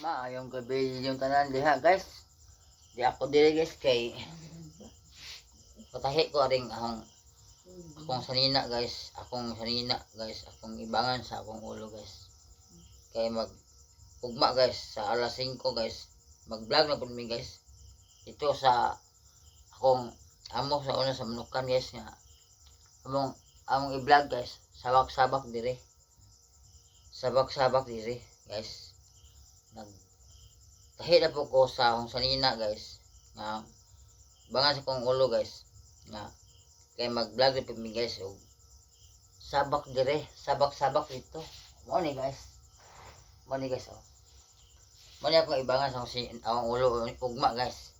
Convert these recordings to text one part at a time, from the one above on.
Maayong gabi yung tanan diha guys. Di ako diri guys kay patahi ko ring akong sanina guys. Akong ibangan sa akong ulo guys. Kay ugma guys sa alas 5 guys. Mag-vlog na pud mi guys. Ito sa akong amo sa una sa manukan guys nga. Among i-vlog guys. Sabak-sabak diri. Sabak-sabak diri guys. Tahi na po ko sa akong sanina guys nga bangan sa kong ulo guys nga kay mag-vlog na po mi guys o sabak dire, sabak-sabak dito mo ni guys oh mo ni akong ibangan sa akong ulo ugma guys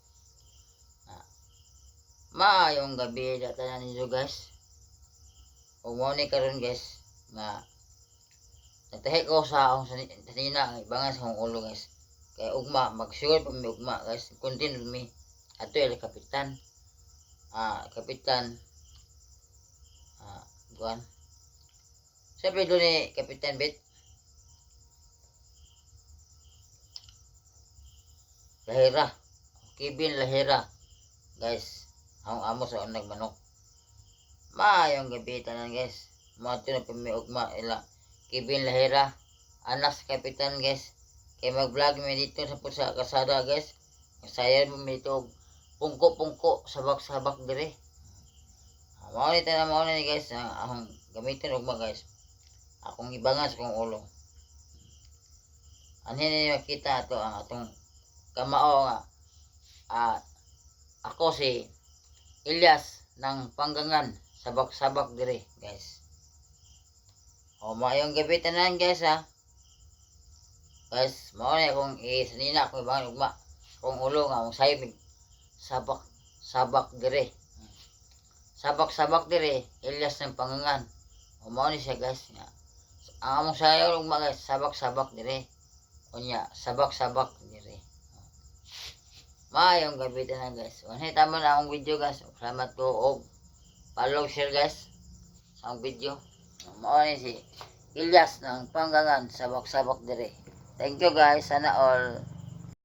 maayong gabi datanan ninyo guys o mo ni karon guys nga nagtahi ko sa akong sanina nga ibangan sa akong ulo guys kay ugma mag-sure pa mi ugma guys continue mi ato yung kapitan buwan sabi doon ni Kapitan Bet Lahira Kevin Lahira guys ang amo sa unang manok maayong gabi tanan guys mga na pa mi ugma ila Kevin Lahira anak sa Kapitan guys kay mag-vlog mi dito sa kasada guys. Saya mo dito pungko-pungko sabak-sabak dire. Mao ni guys akong gamitin ugma guys. Akong ibangan sa kong ulo. Anhin niyo makita ato ang atong kamao nga ako si Ilyas ng Panggangan sabak-sabak dire guys. O maayong gabi tanan guys ha. Guys, mao ni akong sanina akong ibangan ugma. Akong ulo nga akong sayop sabak dire. Sabak dire, Ilyas ng Panggangan. O mao ni siya guys. Ang among sayaw ugma guys, sabak dire. Unya, sabak dire. Maayong gabi tanan guys. Unhay tama na akong video guys. Salamat ko og follow share guys sa akong video. Mao ni si Ilyas ng Panggangan sabak dire. Thank you guys, sana all.